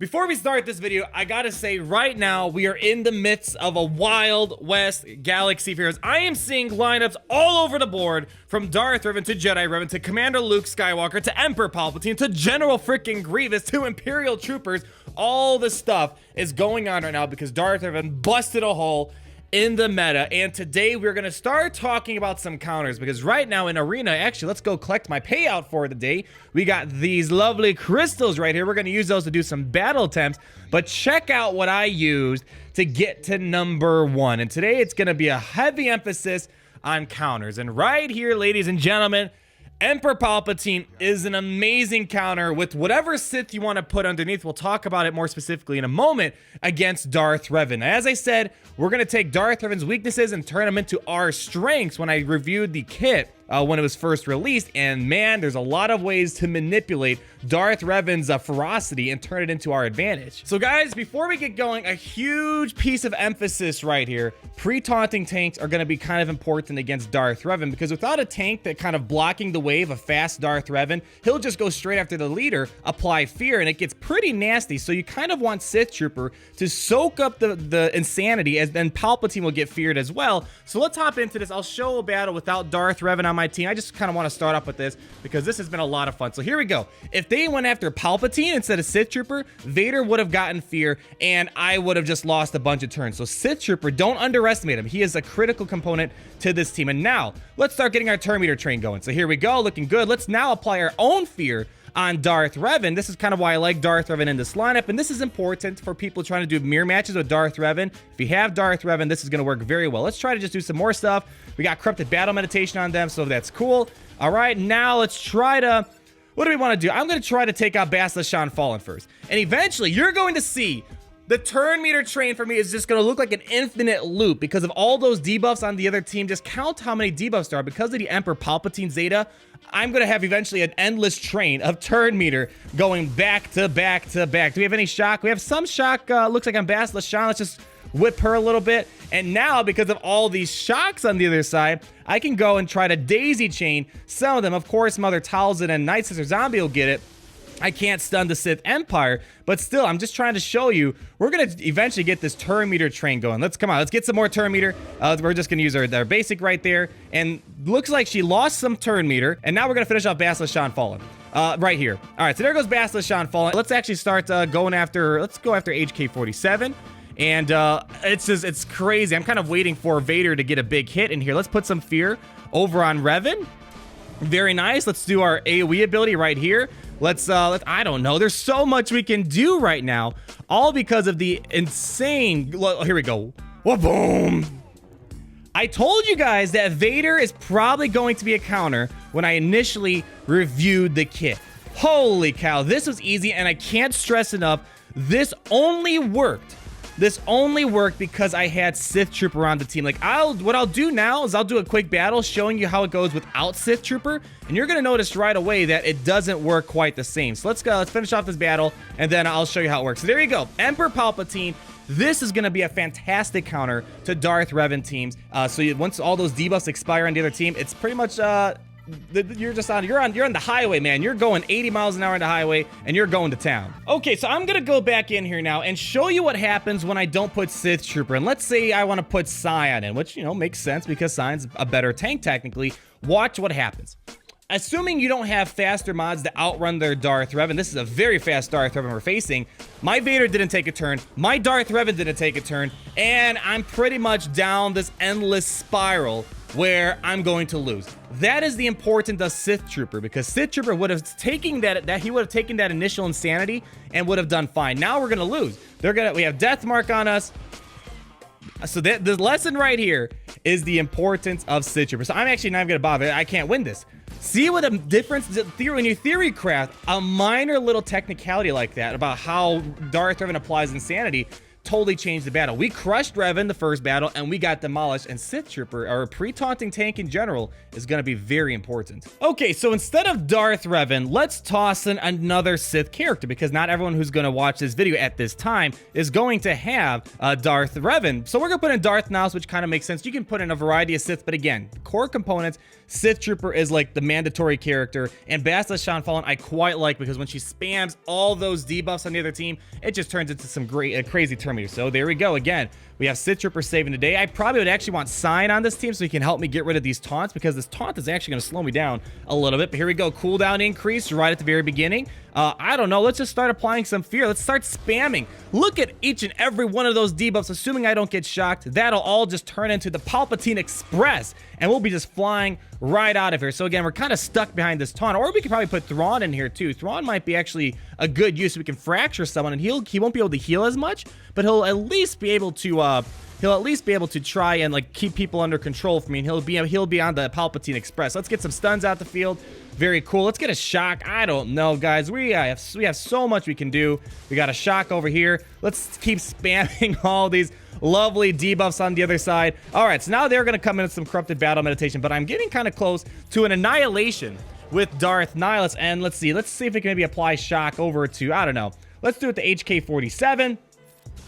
Before we start this video, I gotta say right now, we are in the midst of a Wild West galaxy fears. I am seeing lineups all over the board, from Darth Revan to Jedi Revan to Commander Luke Skywalker to Emperor Palpatine to General freaking Grievous to Imperial Troopers. All this stuff is going on right now because Darth Revan busted a hole in the meta, and today we're gonna start talking about some counters because right now in Arena, actually, let's go collect my payout for the day. We got these lovely crystals right here. We're gonna use those to do some battle attempts, but check out what I used to get to number 1. And today it's gonna be a heavy emphasis on counters. And right here, ladies and gentlemen, Emperor Palpatine is an amazing counter with whatever Sith you want to put underneath. We'll talk about it more specifically in a moment against Darth Revan. As I said, we're going to take Darth Revan's weaknesses and turn them into our strengths when I reviewed the kit when it was first released. And man, there's a lot of ways to manipulate Darth Revan's ferocity and turn it into our advantage. So guys, before we get going, a huge piece of emphasis right here. Pre-taunting tanks are going to be kind of important against Darth Revan because without a tank that kind of blocking the wave of fast Darth Revan, he'll just go straight after the leader, apply fear, and it gets pretty nasty. So you kind of want Sith Trooper to soak up the insanity, as then Palpatine will get feared as well. So let's hop into this. I'll show a battle without Darth Revan on my team. I just kind of want to start off with this because this has been a lot of fun. So here we go. If they went after Palpatine instead of Sith Trooper, Vader would have gotten fear and I would have just lost a bunch of turns. So Sith Trooper, don't underestimate him. He is a critical component to this team. And now let's start getting our turn meter train going. So here we go, looking good. Let's now apply our own fear on Darth Revan. This is kind of why I like Darth Revan in this lineup, and this is important for people trying to do mirror matches with Darth Revan. If you have Darth Revan, this is going to work very well. Let's try to just do some more stuff. We got corrupted battle meditation on them, so that's cool. All right, now let's try to, what do we want to do? I'm going to try to take out Bastila Shan Fallen first, and eventually you're going to see the turn meter train for me is just going to look like an infinite loop because of all those debuffs on the other team. Just count how many debuffs there are. Because of the Emperor Palpatine Zeta, I'm going to have eventually an endless train of turn meter going back to back to back. Do we have any shock? We have some shock. Looks like on Bastila Shan. Let's just whip her a little bit. And now, because of all these shocks on the other side, I can go and try to daisy chain some of them. Of course, Mother Talzin and Night Sister Zombie will get it. I can't stun the Sith Empire, but still, I'm just trying to show you, we're going to eventually get this turn meter train going. Let's get some more turn meter. We're just going to use our basic right there. And looks like she lost some turn meter. And now we're going to finish off Bastila Shan Fallen right here. All right, so there goes Bastila Shan Fallen. Let's actually start going after, let's go after HK-47. And it's crazy. I'm kind of waiting for Vader to get a big hit in here. Let's put some fear over on Revan. Very nice. Let's do our AoE ability right here. Let's I don't know. There's so much we can do right now, all because of the insane, here we go. Wha-boom. I told you guys that Vader is probably going to be a counter when I initially reviewed the kit. Holy cow, this was easy, and I can't stress enough, this only worked. This only worked because I had Sith Trooper on the team. Like, what I'll do now is I'll do a quick battle showing you how it goes without Sith Trooper, and you're gonna notice right away that it doesn't work quite the same. So let's go, let's finish off this battle, and then I'll show you how it works. So there you go, Emperor Palpatine. This is gonna be a fantastic counter to Darth Revan teams. Once all those debuffs expire on the other team, it's pretty much you're on the highway, man. You're going 80 miles an hour on the highway and you're going to town. Okay, so I'm gonna go back in here now and show you what happens when I don't put Sith Trooper. And let's say I want to put Scion in, which, you know, makes sense because Scion's a better tank technically. Watch what happens. Assuming you don't have faster mods to outrun their Darth Revan, this is a very fast Darth Revan we're facing. My Vader didn't take a turn, my Darth Revan didn't take a turn, and I'm pretty much down this endless spiral where I'm going to lose. That is the importance of Sith Trooper, because Sith Trooper would have taken that initial insanity and would have done fine. Now we're gonna lose. We have Death Mark on us. So the lesson right here is the importance of Sith Trooper. So I'm actually not even gonna bother. I can't win this. See what a difference when you theory craft a minor little technicality like that about how Darth Revan applies insanity. totally changed the battle. We crushed Revan the first battle, and we got demolished, and Sith Trooper, or pre-taunting tank in general, is going to be very important. Okay, so instead of Darth Revan, let's toss in another Sith character, because not everyone who's going to watch this video at this time is going to have Darth Revan. So we're going to put in Darth Nihilus, which kind of makes sense. You can put in a variety of Sith, but again, core components, Sith Trooper is like the mandatory character, and Bastila Shan Fallen I quite like, because when she spams all those debuffs on the other team, it just turns into some great crazy Terminator. So there we go. Again, we have Sith Trooper saving the day. I probably would actually want Sign on this team so he can help me get rid of these taunts, because this taunt is actually going to slow me down a little bit. But here we go. Cooldown increase right at the very beginning. I don't know. Let's just start applying some fear. Let's start spamming. Look at each and every one of those debuffs. Assuming I don't get shocked, that'll all just turn into the Palpatine Express, and we'll be just flying right out of here. So again, we're kind of stuck behind this taunt, or we could probably put Thrawn in here too. Thrawn might be actually a good use. We can fracture someone, and he won't be able to heal as much, but he'll at least be able to try and like keep people under control for me, and he'll be on the Palpatine Express. Let's get some stuns out the field. Very cool. Let's get a shock. I don't know, guys. We have so much we can do. We got a shock over here. Let's keep spamming all these lovely debuffs on the other side. All right, so now they're going to come in with some corrupted battle meditation, but I'm getting kind of close to an annihilation with Darth Nihilus, and let's see if we can maybe apply shock over to, I don't know. Let's do it to HK-47.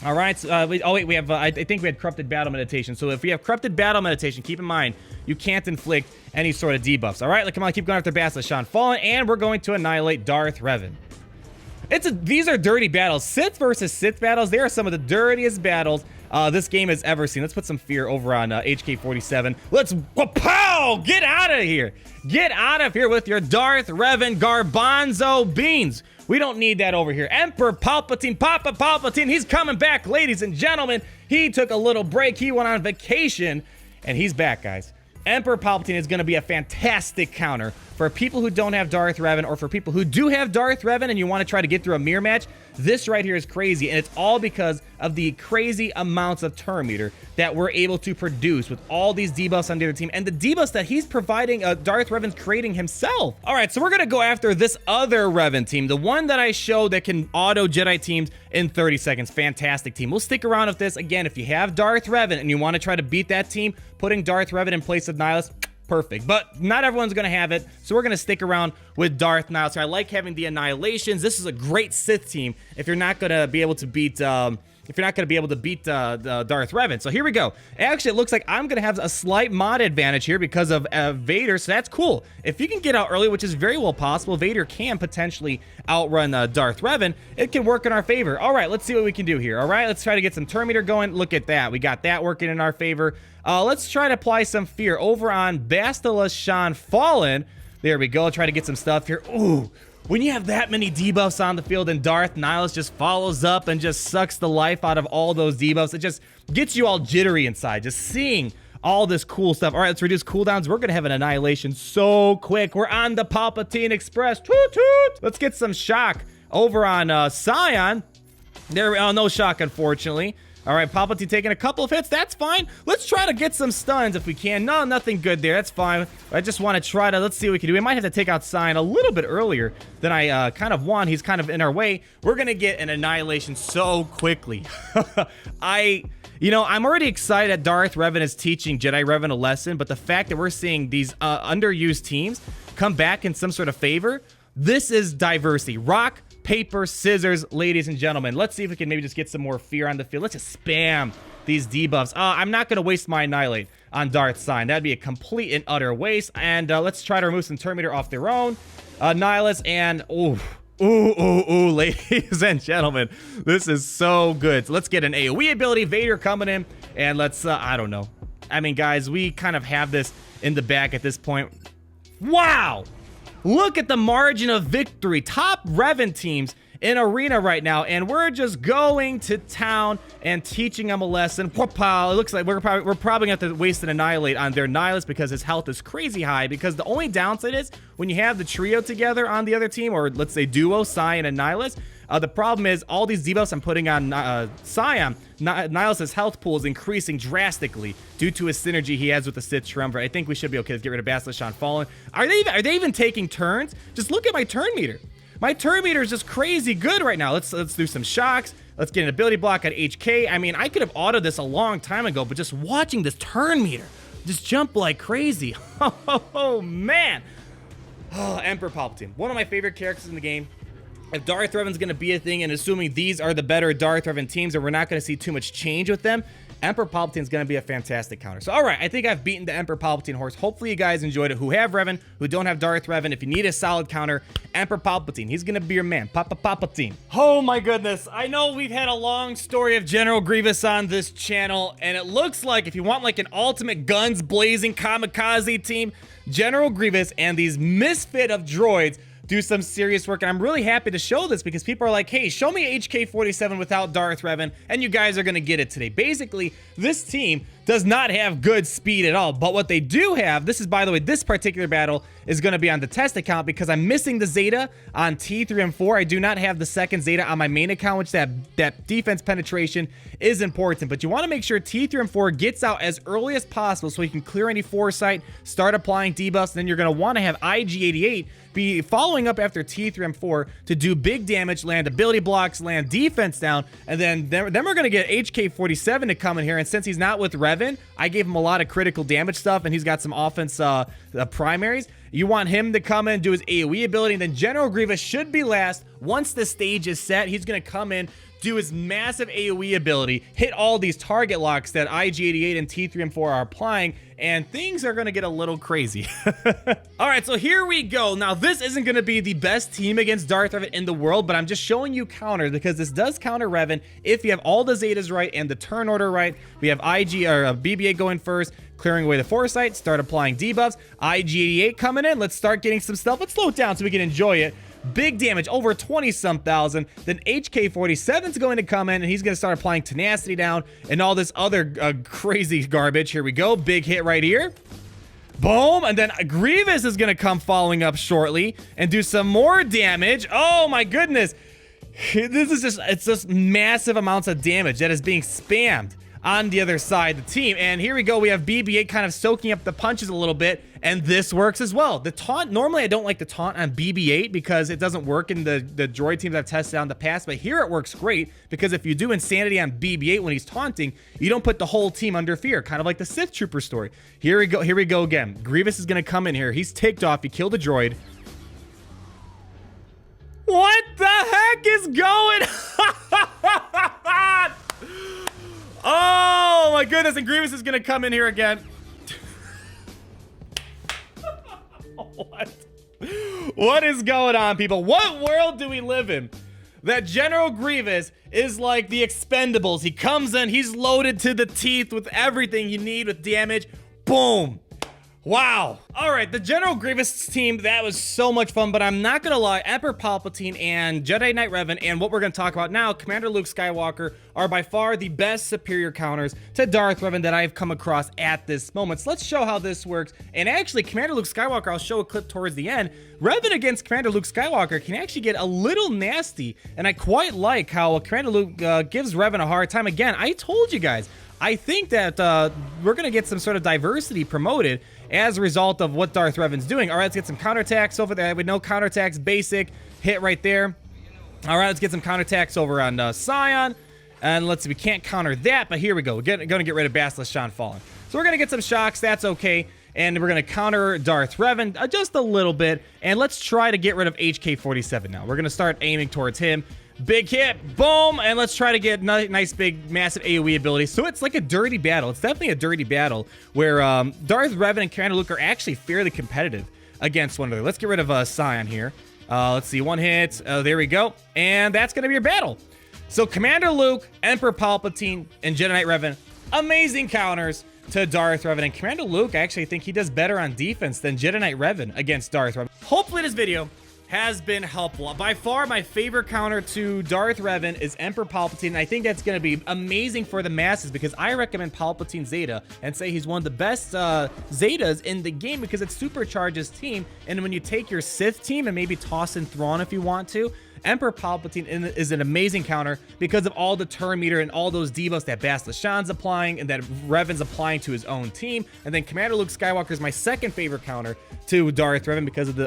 All right. So, we have. I think we had corrupted battle meditation. So if we have corrupted battle meditation, keep in mind you can't inflict any sort of debuffs. All right. Like, come on, keep going after Bastila Shan Fallen, and we're going to annihilate Darth Revan. These are dirty battles. Sith versus Sith battles. They are some of the dirtiest battles this game has ever seen. Let's put some fear over on HK-47. Let's pow! Get out of here. Get out of here with your Darth Revan garbanzo beans. We don't need that over here. Emperor Palpatine, Papa Palpatine, he's coming back, ladies and gentlemen. He took a little break. He went on vacation, and he's back, guys. Emperor Palpatine is going to be a fantastic counter for people who don't have Darth Revan, or for people who do have Darth Revan and you want to try to get through a mirror match. This right here is crazy, and it's all because of the crazy amounts of turn meter that we're able to produce with all these debuffs on the other team, and the debuffs that he's providing, Darth Revan's creating himself. All right, so we're going to go after this other Revan team, the one that I showed that can auto Jedi teams in 30 seconds. Fantastic team. We'll stick around with this. Again, if you have Darth Revan and you want to try to beat that team, putting Darth Revan in place of Nihilus, perfect. But not everyone's going to have it, so we're going to stick around with Darth Nihilus. I like having the annihilations. This is a great Sith team if you're not going to be able to beat Darth Revan. So here we go. Actually, it looks like I'm going to have a slight mod advantage here because of Vader, so that's cool. If you can get out early, which is very well possible, Vader can potentially outrun Darth Revan. It can work in our favor. All right, let's see what we can do here. All right, let's try to get some turn meter going. Look at that. We got that working in our favor. Let's try to apply some fear over on Bastila Shan Fallen. There we go. Try to get some stuff here. Ooh. When you have that many debuffs on the field and Darth Nihilus just follows up and just sucks the life out of all those debuffs, it just gets you all jittery inside, just seeing all this cool stuff. All right, let's reduce cooldowns. We're going to have an annihilation so quick. We're on the Palpatine Express. Toot toot! Let's get some shock over on Scion. There, no shock, unfortunately. All right, Palpatine taking a couple of hits. That's fine. Let's try to get some stuns if we can. No, nothing good there. That's fine. I just want to try to, let's see what we can do. We might have to take out Scion a little bit earlier than I kind of want. He's kind of in our way. We're going to get an annihilation so quickly. I'm already excited that Darth Revan is teaching Jedi Revan a lesson, but the fact that we're seeing these underused teams come back in some sort of favor, this is diversity. Rock, paper, scissors, ladies and gentlemen. Let's see if we can maybe just get some more fear on the field. Let's just spam these debuffs. I'm not going to waste my annihilate on Darth Sign. That'd be a complete and utter waste. And let's try to remove some turn meter off their own. Nihilus and... Ooh, ladies and gentlemen. This is so good. So let's get an AoE ability. Vader coming in. And let's... I don't know. I mean, guys, we kind of have this in the bag at this point. Wow! Look at the margin of victory. Top Revan teams in Arena right now, and we're just going to town and teaching them a lesson. It looks like we're probably going to have to waste an annihilate on their Nihilus because his health is crazy high, because the only downside is when you have the trio together on the other team, or let's say duo, Scion and Nihilus, the problem is all these debuffs I'm putting on Scion, Nihilus' health pool is increasing drastically due to his synergy he has with the Sith Triumvirate. I think we should be okay to get rid of Bastila Shan Fallen. Are they even taking turns? Just look at my turn meter. My turn meter is just crazy good right now. Let's do some shocks. Let's get an ability block at HK. I mean, I could have autoed this a long time ago, but just watching this turn meter just jump like crazy. Oh, man. Oh, Emperor Palpatine, one of my favorite characters in the game. If Darth Revan's going to be a thing, and assuming these are the better Darth Revan teams and we're not going to see too much change with them, Emperor Palpatine's going to be a fantastic counter. So, all right, I think I've beaten the Emperor Palpatine horse. Hopefully you guys enjoyed it, who have Revan, who don't have Darth Revan. If you need a solid counter, Emperor Palpatine, he's going to be your man, Palpatine. Oh my goodness. I know we've had a long story of General Grievous on this channel, and it looks like if you want like an ultimate guns blazing kamikaze team, General Grievous and these misfit of droids do some serious work. And I'm really happy to show this because people are like, hey, show me HK-47 without Darth Revan, and you guys are going to get it today. Basically, this team does not have good speed at all, but what they do have, this is, by the way, this particular battle is going to be on the test account because I'm missing the Zeta on T3 and 4. I do not have the second Zeta on my main account, which that defense penetration is important, but you want to make sure T3 and 4 gets out as early as possible so you can clear any foresight, start applying debuffs, and then you're going to want to have IG-88 be following up after T3 and 4 to do big damage, land ability blocks, land defense down, and then we're going to get HK-47 to come in here, and since he's not with Revan, I gave him a lot of critical damage stuff, and he's got some offense primaries. You want him to come in, do his AoE ability, and then General Grievous should be last. Once the stage is set, he's going to come in, do his massive AoE ability, hit all these target locks that IG-88 and T3 and 4 are applying, and things are going to get a little crazy. All right, so here we go. Now, this isn't going to be the best team against Darth Revan in the world, but I'm just showing you counters because this does counter Revan if you have all the Zetas right and the turn order right. We have BB-8 going first, clearing away the foresight, start applying debuffs. IG-88 coming in. Let's start getting some stuff. Let's slow it down so we can enjoy it. Big damage, over 20-some thousand. Then HK-47 is going to come in, and he's going to start applying tenacity down and all this other crazy garbage. Here we go. Big hit right here. Boom. And then Grievous is going to come following up shortly and do some more damage. Oh, my goodness. This is it's just massive amounts of damage that is being spammed on the other side of the team. And here we go. We have BB-8 kind of soaking up the punches a little bit, and this works as well. The taunt, normally I don't like the taunt on BB-8 because it doesn't work in the droid teams I've tested out in the past, but here it works great because if you do insanity on BB-8 when he's taunting, you don't put the whole team under fear, kind of like the Sith Trooper story. Here we go again. Grievous is going to come in here. He's ticked off. He killed a droid. What the heck is going on? Oh my goodness, and Grievous is gonna come in here again. What is going on, people? What world do we live in that General Grievous is like the Expendables? He comes in, he's loaded to the teeth with everything you need with damage. Boom. Wow. All right, the General Grievous team, that was so much fun, but I'm not gonna lie, Emperor Palpatine and Jedi Knight Revan and what we're gonna talk about now, Commander Luke Skywalker, are by far the best superior counters to Darth Revan that I've come across at this moment. So let's show how this works. And actually, Commander Luke Skywalker, I'll show a clip towards the end. Revan against Commander Luke Skywalker can actually get a little nasty, and I quite like how Commander Luke gives Revan a hard time. Again, I told you guys, I think that we're going to get some sort of diversity promoted as a result of what Darth Revan's doing. All right, let's get some counterattacks over there. With no counterattacks, basic hit right there. All right, let's get some counterattacks over on Scion. And let's see, we can't counter that, but here we go. We're going to get rid of Basilisk Sean Fallen. So we're going to get some shocks. That's okay. And we're going to counter Darth Revan just a little bit. And let's try to get rid of HK-47 now. We're going to start aiming towards him. Big hit, boom, and let's try to get nice, big, massive AoE ability. So it's like a dirty battle. It's definitely a dirty battle where Darth Revan and Commander Luke are actually fairly competitive against one another. Let's get rid of Scion here. Let's see, one hit. There we go. And that's going to be your battle. So Commander Luke, Emperor Palpatine, and Jedi Knight Revan, amazing counters to Darth Revan. And Commander Luke, I actually think he does better on defense than Jedi Knight Revan against Darth Revan. Hopefully this video has been helpful. By far, my favorite counter to Darth Revan is Emperor Palpatine, and I think that's going to be amazing for the masses because I recommend Palpatine Zeta and say he's one of the best Zetas in the game because it supercharges team, and when you take your Sith team and maybe toss in Thrawn if you want to, Emperor Palpatine is an amazing counter because of all the turn meter and all those debuffs that Bastila Shan's applying and that Revan's applying to his own team. And then Commander Luke Skywalker is my second favorite counter to Darth Revan because of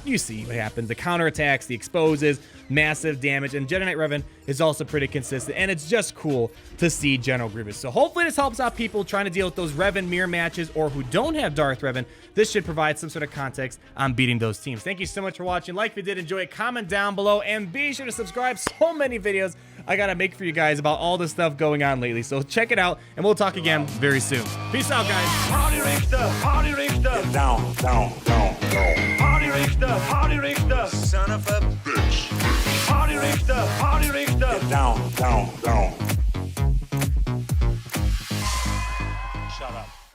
you see what happens, the counter attacks, the exposes, massive damage, and Jedi Knight Revan is also pretty consistent, and it's just cool to see General Grievous. So hopefully this helps out people trying to deal with those Revan mirror matches or who don't have Darth Revan. This should provide some sort of context on beating those teams. Thank you so much for watching. Like if you did enjoy it, comment down below, and be sure to subscribe. So many videos I gotta make for you guys about all the stuff going on lately, so check it out, and we'll talk again very soon. Peace out, guys. Party Richter, Party Richter. Down, down, down, down. Party Richter, Party Richter. Son of a bitch. Party Richter, Party Richter. Down, down, down.